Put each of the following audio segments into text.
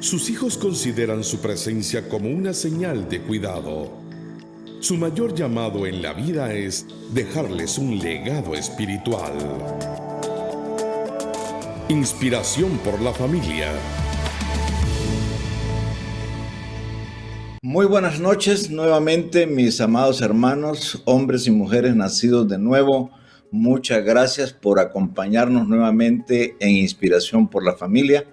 Sus hijos consideran su presencia como una señal de cuidado. Su mayor llamado en la vida es dejarles un legado espiritual. Inspiración por la familia. Muy buenas noches nuevamente, mis amados hermanos, hombres y mujeres nacidos de nuevo. Muchas gracias por acompañarnos nuevamente en Inspiración por la Familia,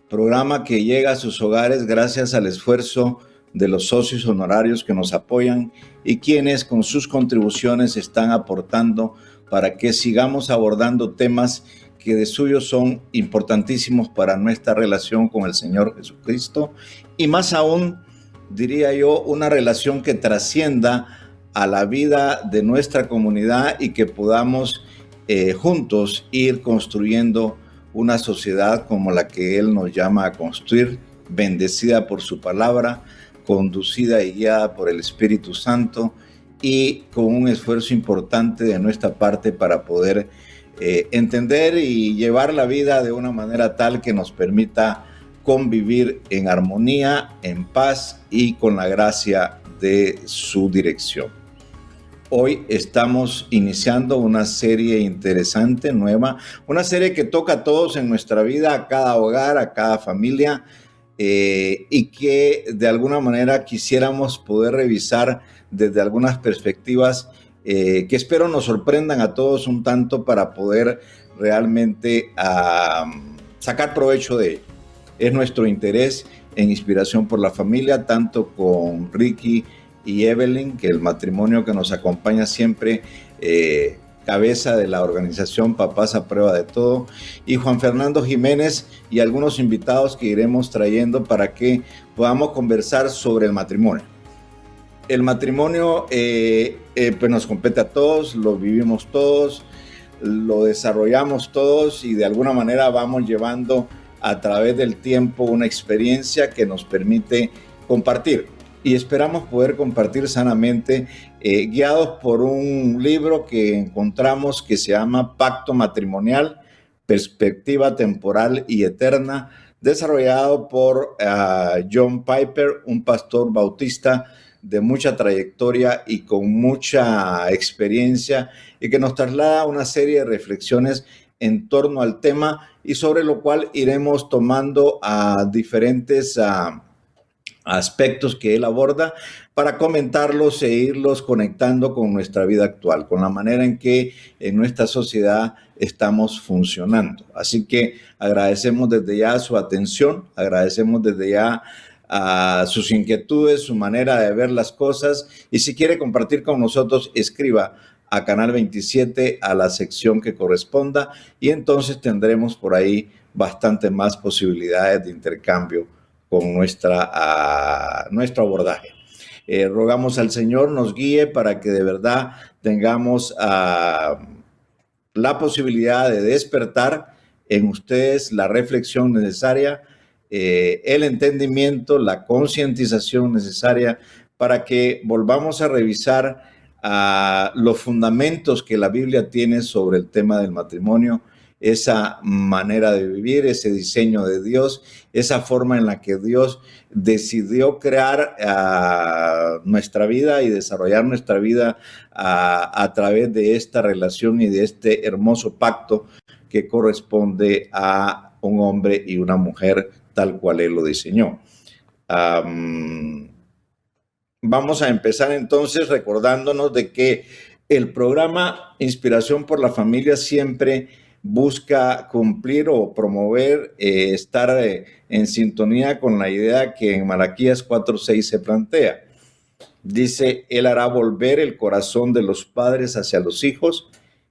programa que llega a sus hogares gracias al esfuerzo de los socios honorarios que nos apoyan y quienes con sus contribuciones están aportando para que sigamos abordando temas que de suyo son importantísimos para nuestra relación con el Señor Jesucristo y más aún, diría yo, una relación que trascienda a la vida de nuestra comunidad y que podamos juntos ir construyendo una sociedad como la que Él nos llama a construir, bendecida por su palabra, conducida y guiada por el Espíritu Santo y con un esfuerzo importante de nuestra parte para poder entender y llevar la vida de una manera tal que nos permita convivir en armonía, en paz y con la gracia de su dirección. Hoy estamos iniciando una serie interesante, nueva, una serie que toca a todos en nuestra vida, a cada hogar, a cada familia, y que de alguna manera quisiéramos poder revisar desde algunas perspectivas que espero nos sorprendan a todos un tanto para poder realmente sacar provecho de ello. Es nuestro interés en Inspiración por la Familia, tanto con Ricky y Evelyn, que el matrimonio que nos acompaña siempre, cabeza de la organización Papás a Prueba de Todo, y Juan Fernando Jiménez y algunos invitados que iremos trayendo para que podamos conversar sobre el matrimonio. El matrimonio pues nos compete a todos, lo vivimos todos, lo desarrollamos todos y de alguna manera vamos llevando a través del tiempo una experiencia que nos permite compartir y esperamos poder compartir sanamente, guiados por un libro que encontramos que se llama Pacto Matrimonial, Perspectiva Temporal y Eterna, desarrollado por John Piper, un pastor bautista de mucha trayectoria y con mucha experiencia y que nos traslada una serie de reflexiones en torno al tema y sobre lo cual iremos tomando diferentes aspectos que él aborda para comentarlos e irlos conectando con nuestra vida actual, con la manera en que en nuestra sociedad estamos funcionando. Así que agradecemos desde ya su atención, agradecemos desde ya sus inquietudes, su manera de ver las cosas y si quiere compartir con nosotros, escriba a Canal 27, a la sección que corresponda y entonces tendremos por ahí bastante más posibilidades de intercambio con nuestro abordaje. Rogamos al Señor nos guíe para que de verdad tengamos la posibilidad de despertar en ustedes la reflexión necesaria, el entendimiento, la concientización necesaria para que volvamos a revisar los fundamentos que la Biblia tiene sobre el tema del matrimonio, esa manera de vivir, ese diseño de Dios, esa forma en la que Dios decidió crear nuestra vida y desarrollar nuestra vida a través de esta relación y de este hermoso pacto que corresponde a un hombre y una mujer tal cual Él lo diseñó. Vamos a empezar entonces recordándonos de que el programa Inspiración por la Familia siempre busca cumplir o promover, estar en sintonía con la idea que en Malaquías 4:6 se plantea. Dice, Él hará volver el corazón de los padres hacia los hijos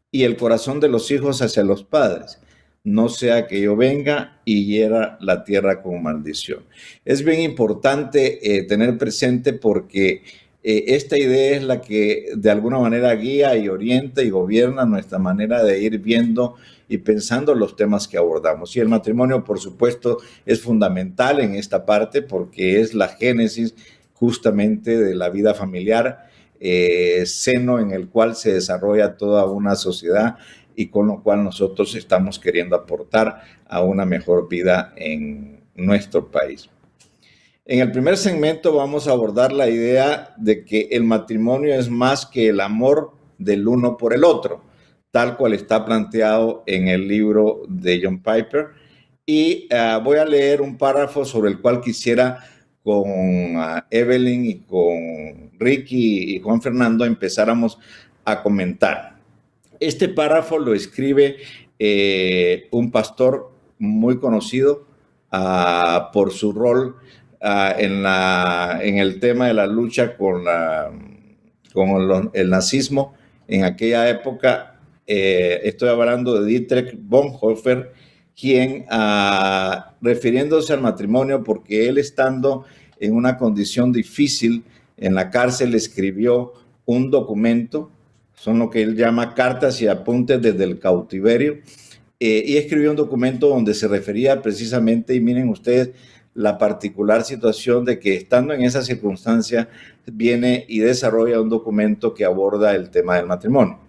y el corazón de los hijos hacia los padres. No sea que yo venga y hiera la tierra con maldición. Es bien importante tener presente porque esta idea es la que de alguna manera guía y orienta y gobierna nuestra manera de ir viendo y pensando los temas que abordamos. Y el matrimonio, por supuesto, es fundamental en esta parte porque es la génesis justamente de la vida familiar, seno en el cual se desarrolla toda una sociedad y con lo cual nosotros estamos queriendo aportar a una mejor vida en nuestro país. En el primer segmento vamos a abordar la idea de que el matrimonio es más que el amor del uno por el otro, tal cual está planteado en el libro de John Piper. Y voy a leer un párrafo sobre el cual quisiera con Evelyn y con Ricky y Juan Fernando empezáramos a comentar. Este párrafo lo escribe un pastor muy conocido por su rol en el tema de la lucha con el nazismo en aquella época. Estoy hablando de Dietrich Bonhoeffer, quien, refiriéndose al matrimonio, porque él estando en una condición difícil en la cárcel, escribió un documento, son lo que él llama cartas y apuntes desde el cautiverio, y escribió un documento donde se refería precisamente, y miren ustedes, la particular situación de que estando en esa circunstancia viene y desarrolla un documento que aborda el tema del matrimonio.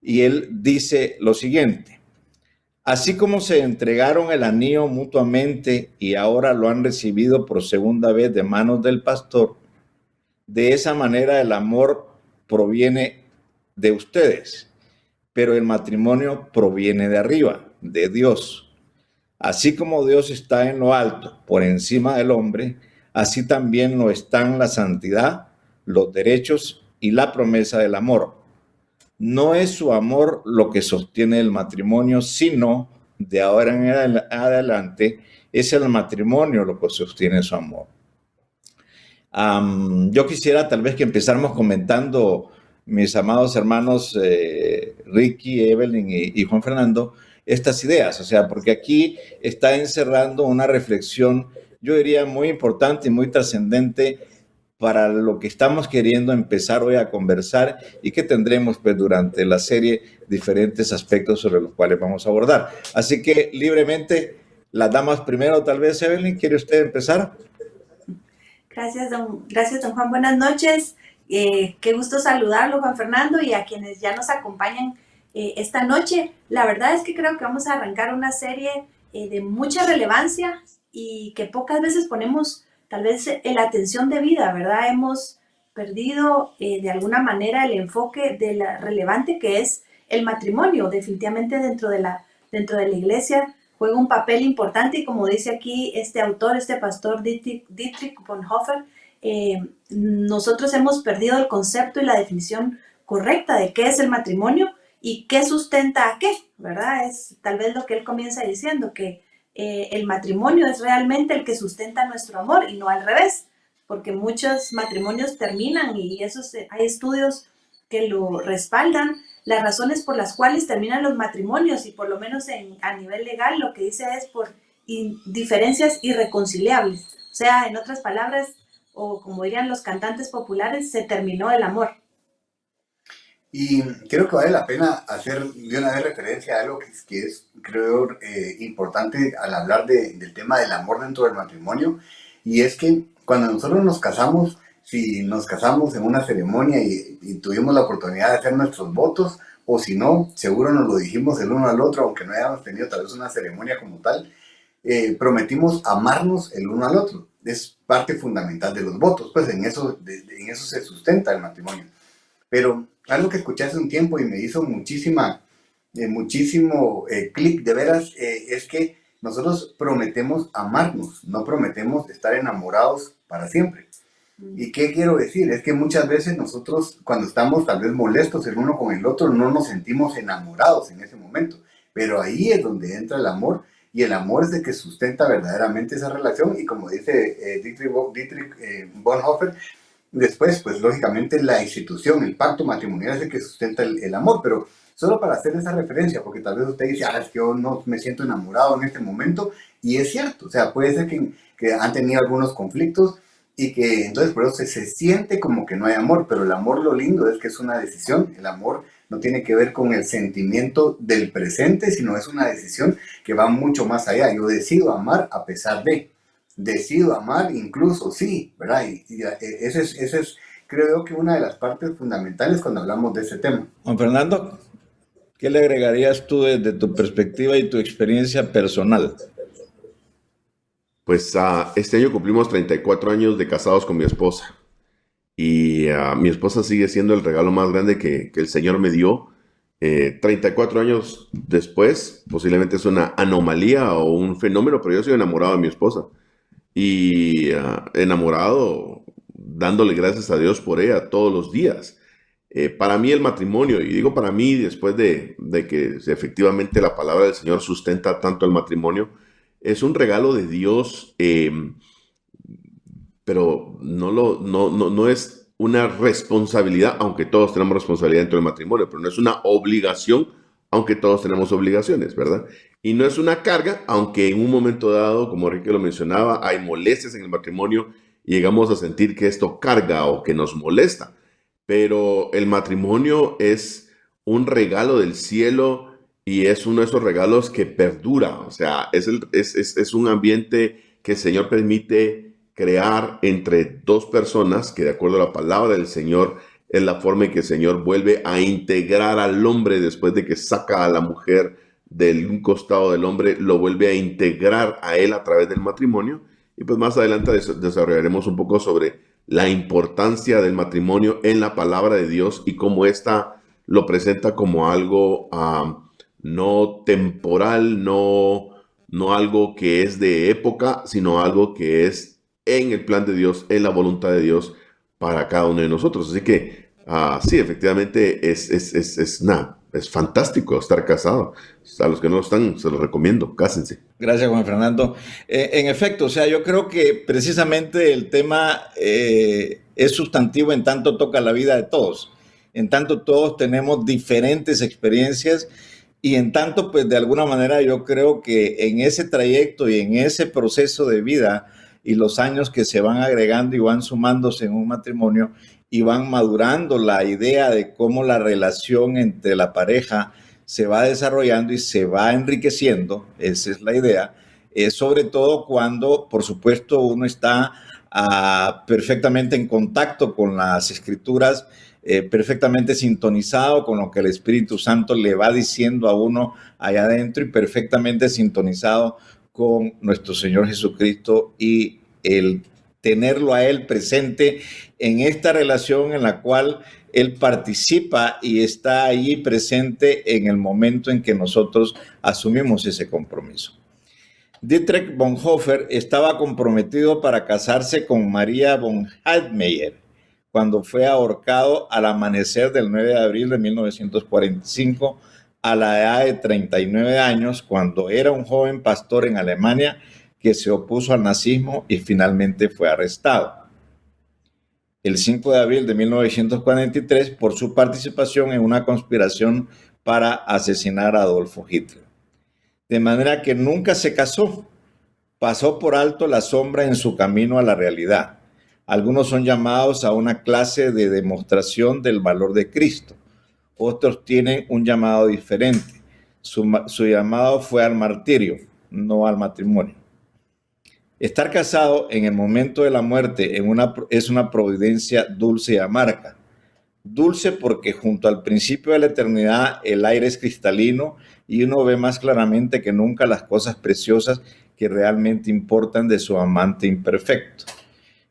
Y él dice lo siguiente: así como se entregaron el anillo mutuamente y ahora lo han recibido por segunda vez de manos del pastor, de esa manera el amor proviene de ustedes, pero el matrimonio proviene de arriba, de Dios. Así como Dios está en lo alto, por encima del hombre, así también lo están la santidad, los derechos y la promesa del amor. No es su amor lo que sostiene el matrimonio, sino de ahora en adelante es el matrimonio lo que sostiene su amor. Yo quisiera tal vez que empezáramos comentando, mis amados hermanos Ricky, Evelyn y Juan Fernando, estas ideas, o sea, porque aquí está encerrando una reflexión, yo diría, muy importante y muy trascendente para lo que estamos queriendo empezar hoy a conversar y que tendremos pues durante la serie diferentes aspectos sobre los cuales vamos a abordar. Así que libremente, las damas primero, tal vez. Evelyn, ¿quiere usted empezar? Gracias, don Juan. Buenas noches. Qué gusto saludarlo, Juan Fernando, y a quienes ya nos acompañan esta noche. La verdad es que creo que vamos a arrancar una serie de mucha relevancia y que pocas veces ponemos tal vez la atención debida, ¿verdad? Hemos perdido de alguna manera el enfoque de la relevante que es el matrimonio. Definitivamente dentro de la iglesia juega un papel importante, y como dice aquí este autor, este pastor Dietrich Bonhoeffer, nosotros hemos perdido el concepto y la definición correcta de qué es el matrimonio y qué sustenta a qué, ¿verdad? Es tal vez lo que él comienza diciendo, que el matrimonio es realmente el que sustenta nuestro amor y no al revés, porque muchos matrimonios terminan, y hay estudios que lo respaldan, las razones por las cuales terminan los matrimonios, y por lo menos a nivel legal lo que dice es por diferencias irreconciliables. O sea, en otras palabras, o como dirían los cantantes populares, se terminó el amor. Y creo que vale la pena hacer de una vez referencia a algo que es creo, importante al hablar del tema del amor dentro del matrimonio, y es que cuando nosotros nos casamos, si nos casamos en una ceremonia y tuvimos la oportunidad de hacer nuestros votos, o si no, seguro nos lo dijimos el uno al otro, aunque no hayamos tenido tal vez una ceremonia como tal, prometimos amarnos el uno al otro. Es parte fundamental de los votos, pues en eso se sustenta el matrimonio. Pero algo que escuché hace un tiempo y me hizo muchísimo clic de veras, es que nosotros prometemos amarnos, no prometemos estar enamorados para siempre. ¿Y qué quiero decir? Es que muchas veces nosotros, cuando estamos tal vez molestos el uno con el otro, no nos sentimos enamorados en ese momento. Pero ahí es donde entra el amor, y el amor es el que sustenta verdaderamente esa relación. Y como dice Dietrich Bonhoeffer, después, pues lógicamente la institución, el pacto matrimonial es el que sustenta el amor. Pero solo para hacer esa referencia, porque tal vez usted dice, es que yo no me siento enamorado en este momento, y es cierto, o sea, puede ser que han tenido algunos conflictos, y que entonces por eso se siente como que no hay amor, pero el amor, lo lindo es que es una decisión. El amor no tiene que ver con el sentimiento del presente, sino es una decisión que va mucho más allá. Yo decido amar a pesar de, decido amar incluso sí, ¿verdad? Y ese es creo que una de las partes fundamentales cuando hablamos de ese tema. Juan Fernando, ¿qué le agregarías tú desde tu perspectiva y tu experiencia personal? Pues este año cumplimos 34 años de casados con mi esposa. Y mi esposa sigue siendo el regalo más grande que el Señor me dio. 34 años después, posiblemente es una anomalía o un fenómeno, pero yo soy enamorado de mi esposa. Y enamorado, dándole gracias a Dios por ella todos los días. Para mí el matrimonio, y digo para mí después de que efectivamente la palabra del Señor sustenta tanto el matrimonio, es un regalo de Dios, pero no es una responsabilidad, aunque todos tenemos responsabilidad dentro del matrimonio, pero no es una obligación, aunque todos tenemos obligaciones, ¿verdad? Y no es una carga, aunque en un momento dado, como Enrique lo mencionaba, hay molestias en el matrimonio y llegamos a sentir que esto carga o que nos molesta. Pero el matrimonio es un regalo del cielo y es uno de esos regalos que perdura. O sea, es un ambiente que el Señor permite crear entre dos personas que, de acuerdo a la palabra del Señor, es la forma en que el Señor vuelve a integrar al hombre después de que saca a la mujer de un costado del hombre, lo vuelve a integrar a él a través del matrimonio. Y pues más adelante desarrollaremos un poco sobre la importancia del matrimonio en la palabra de Dios y cómo ésta lo presenta como algo no temporal, no algo que es de época, sino algo que es en el plan de Dios, en la voluntad de Dios para cada uno de nosotros. Así que sí, efectivamente es fantástico estar casado. A los que no lo están, se los recomiendo, cásense. Gracias, Juan Fernando. En efecto, o sea, yo creo que precisamente el tema es sustantivo en tanto toca la vida de todos. En tanto todos tenemos diferentes experiencias y en tanto, pues de alguna manera yo creo que en ese trayecto y en ese proceso de vida y los años que se van agregando y van sumándose en un matrimonio y van madurando la idea de cómo la relación entre la pareja se va desarrollando y se va enriqueciendo, esa es la idea, sobre todo cuando, por supuesto, uno está perfectamente en contacto con las escrituras, perfectamente sintonizado con lo que el Espíritu Santo le va diciendo a uno allá adentro y perfectamente sintonizado con nuestro Señor Jesucristo y el tenerlo a Él presente en esta relación en la cual Él participa y está ahí presente en el momento en que nosotros asumimos ese compromiso. Dietrich Bonhoeffer estaba comprometido para casarse con María von Heidmayer cuando fue ahorcado al amanecer del 9 de abril de 1945 a la edad de 39 años, cuando era un joven pastor en Alemania que se opuso al nazismo y finalmente fue arrestado. El 5 de abril de 1943 por su participación en una conspiración para asesinar a Adolfo Hitler. De manera que nunca se casó, pasó por alto la sombra en su camino a la realidad. Algunos son llamados a una clase de demostración del valor de Cristo. Otros tienen un llamado diferente. Su llamado fue al martirio, no al matrimonio. Estar casado en el momento de la muerte es una providencia dulce y amarga. Dulce porque junto al principio de la eternidad el aire es cristalino y uno ve más claramente que nunca las cosas preciosas que realmente importan de su amante imperfecto.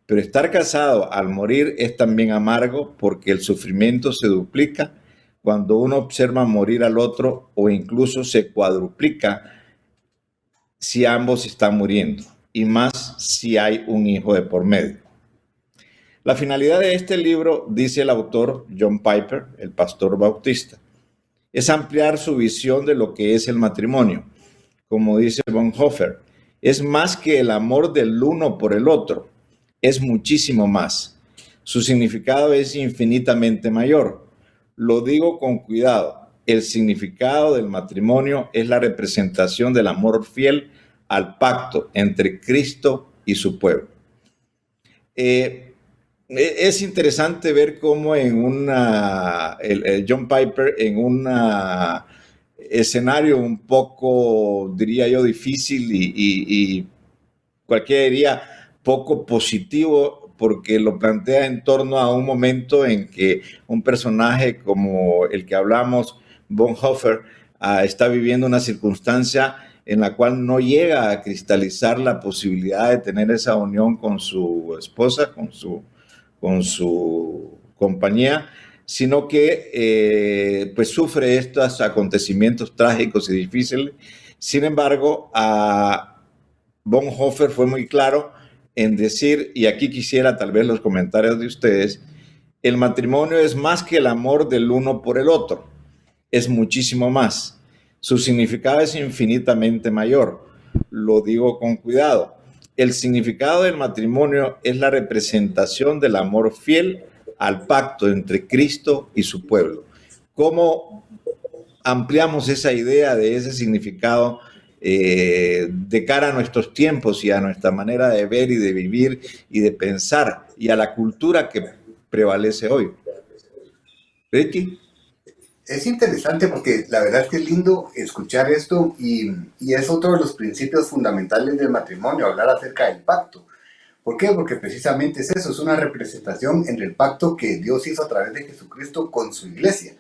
Pero estar casado al morir es también amargo porque el sufrimiento se duplica cuando uno observa morir al otro o incluso se cuadruplica si ambos están muriendo, y más si hay un hijo de por medio. La finalidad de este libro, dice el autor John Piper, el pastor bautista, es ampliar su visión de lo que es el matrimonio. Como dice Bonhoeffer, es más que el amor del uno por el otro, es muchísimo más. Su significado es infinitamente mayor. Lo digo con cuidado. El significado del matrimonio es la representación del amor fiel al pacto entre Cristo y su pueblo. Es interesante ver cómo John Piper en un escenario un poco, diría yo, difícil y cualquiera diría poco positivo, porque lo plantea en torno a un momento en que un personaje como el que hablamos, Bonhoeffer, está viviendo una circunstancia en la cual no llega a cristalizar la posibilidad de tener esa unión con su esposa, con su compañía, sino que pues sufre estos acontecimientos trágicos y difíciles. Sin embargo, a Bonhoeffer fue muy claro en decir, y aquí quisiera tal vez los comentarios de ustedes, el matrimonio es más que el amor del uno por el otro, es muchísimo más. Su significado es infinitamente mayor. Lo digo con cuidado. El significado del matrimonio es la representación del amor fiel al pacto entre Cristo y su pueblo. ¿Cómo ampliamos esa idea de ese significado de cara a nuestros tiempos y a nuestra manera de ver y de vivir y de pensar y a la cultura que prevalece hoy? Ricky. Es interesante porque la verdad es que es lindo escuchar esto y es otro de los principios fundamentales del matrimonio, hablar acerca del pacto. ¿Por qué? Porque precisamente es eso, es una representación entre el pacto que Dios hizo a través de Jesucristo con su iglesia.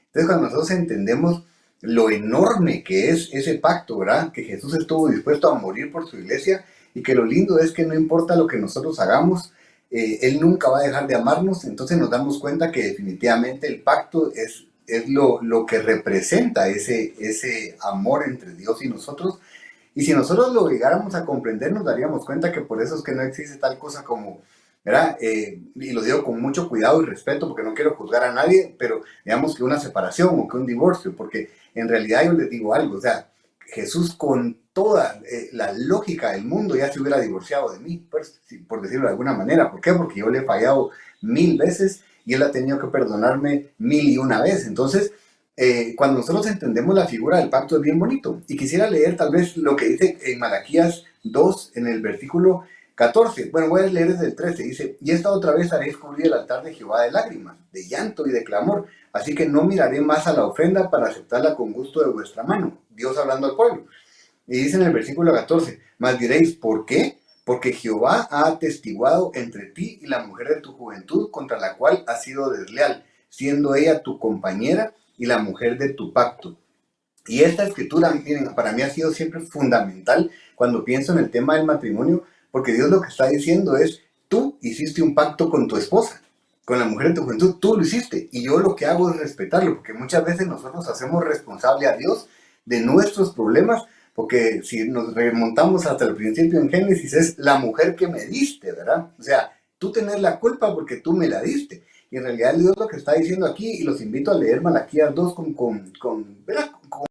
Entonces, cuando nosotros entendemos lo enorme que es ese pacto, ¿verdad? Que Jesús estuvo dispuesto a morir por su iglesia y que lo lindo es que no importa lo que nosotros hagamos, Él nunca va a dejar de amarnos. Entonces nos damos cuenta que definitivamente el pacto es lo que representa ese amor entre Dios y nosotros. Y si nosotros lo llegáramos a comprender, nos daríamos cuenta que por eso es que no existe tal cosa como, ¿verdad? Y lo digo con mucho cuidado y respeto porque no quiero juzgar a nadie, pero digamos que una separación o que un divorcio, porque en realidad yo les digo algo, o sea, Jesús con toda la lógica del mundo ya se hubiera divorciado de mí, pues, por decirlo de alguna manera. ¿Por qué? Porque yo le he fallado 1000 veces y Él ha tenido que perdonarme 1001 vez. Entonces, cuando nosotros entendemos la figura del pacto es bien bonito. Y quisiera leer tal vez lo que dice en Malaquías 2, en el versículo 14. Bueno, voy a leer desde el 13. Dice, y esta otra vez haréis cubrir el altar de Jehová de lágrimas, de llanto y de clamor. Así que no miraré más a la ofrenda para aceptarla con gusto de vuestra mano. Dios hablando al pueblo. Y dice en el versículo 14, mas diréis, ¿por qué? Porque Jehová ha atestiguado entre ti y la mujer de tu juventud, contra la cual has sido desleal, siendo ella tu compañera y la mujer de tu pacto. Y esta escritura, miren, para mí ha sido siempre fundamental cuando pienso en el tema del matrimonio, porque Dios lo que está diciendo es, tú hiciste un pacto con tu esposa, con la mujer de tu juventud, tú lo hiciste, y yo lo que hago es respetarlo, porque muchas veces nosotros hacemos responsable a Dios de nuestros problemas, porque si nos remontamos hasta el principio en Génesis, es la mujer que me diste, ¿verdad? O sea, tú tenés la culpa porque tú me la diste. Y en realidad Dios lo que está diciendo aquí, y los invito a leer Malaquías 2 con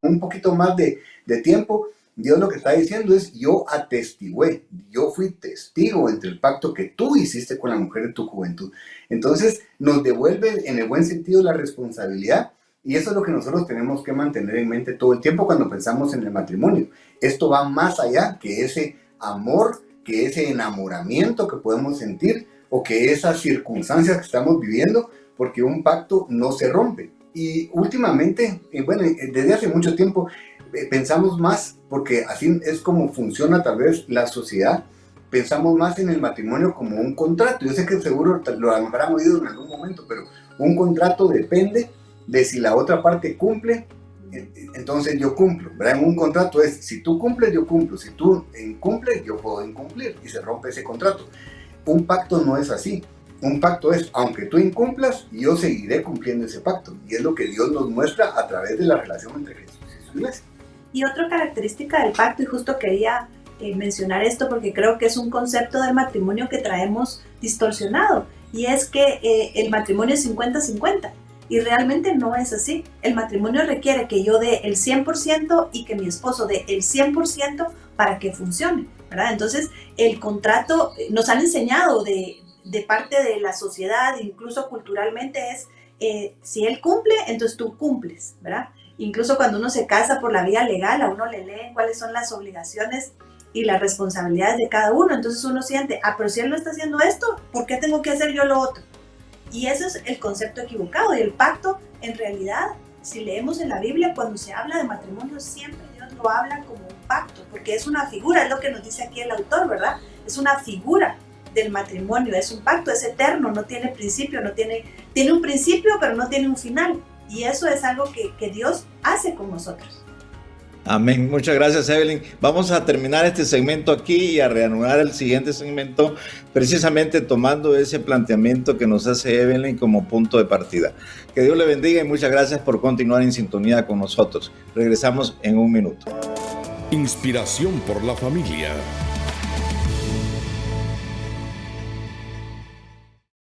un poquito más de tiempo, Dios lo que está diciendo es, yo atestigué, yo fui testigo entre el pacto que tú hiciste con la mujer de tu juventud. Entonces nos devuelve en el buen sentido la responsabilidad. Y eso es lo que nosotros tenemos que mantener en mente todo el tiempo cuando pensamos en el matrimonio. Esto va más allá que ese amor, que ese enamoramiento que podemos sentir o que esas circunstancias que estamos viviendo, porque un pacto no se rompe. Y últimamente, bueno, desde hace mucho tiempo, pensamos más, porque así es como funciona tal vez la sociedad, pensamos más en el matrimonio como un contrato. Yo sé que seguro lo habrán oído en algún momento, pero un contrato depende de si la otra parte cumple, entonces yo cumplo, ¿verdad? En un contrato es, si tú cumples, yo cumplo, si tú incumples, yo puedo incumplir, y se rompe ese contrato. Un pacto no es así. Un pacto es, aunque tú incumplas, yo seguiré cumpliendo ese pacto, y es lo que Dios nos muestra a través de la relación entre Jesús y su iglesia. Y otra característica del pacto, y justo quería mencionar esto porque creo que es un concepto del matrimonio que traemos distorsionado, y es que el matrimonio es 50-50. Y realmente no es así. El matrimonio requiere que yo dé el 100% y que mi esposo dé el 100% para que funcione, ¿verdad? Entonces, el contrato nos han enseñado de parte de la sociedad, incluso culturalmente, es si él cumple, entonces tú cumples, ¿verdad? Incluso cuando uno se casa por la vía legal, a uno le leen cuáles son las obligaciones y las responsabilidades de cada uno. Entonces uno siente, pero si él no está haciendo esto, ¿por qué tengo que hacer yo lo otro? Y eso es el concepto equivocado. Y el pacto, en realidad, si leemos en la Biblia, cuando se habla de matrimonio, siempre Dios lo habla como un pacto, porque es una figura, es lo que nos dice aquí el autor, ¿verdad? Es una figura del matrimonio, es un pacto, es eterno, no tiene principio, tiene un principio, pero no tiene un final. Y eso es algo que Dios hace con nosotros. Amén. Muchas gracias, Evelyn. Vamos a terminar este segmento aquí y a reanudar el siguiente segmento, precisamente tomando ese planteamiento que nos hace Evelyn como punto de partida. Que Dios le bendiga y muchas gracias por continuar en sintonía con nosotros. Regresamos en un minuto. Inspiración por la familia.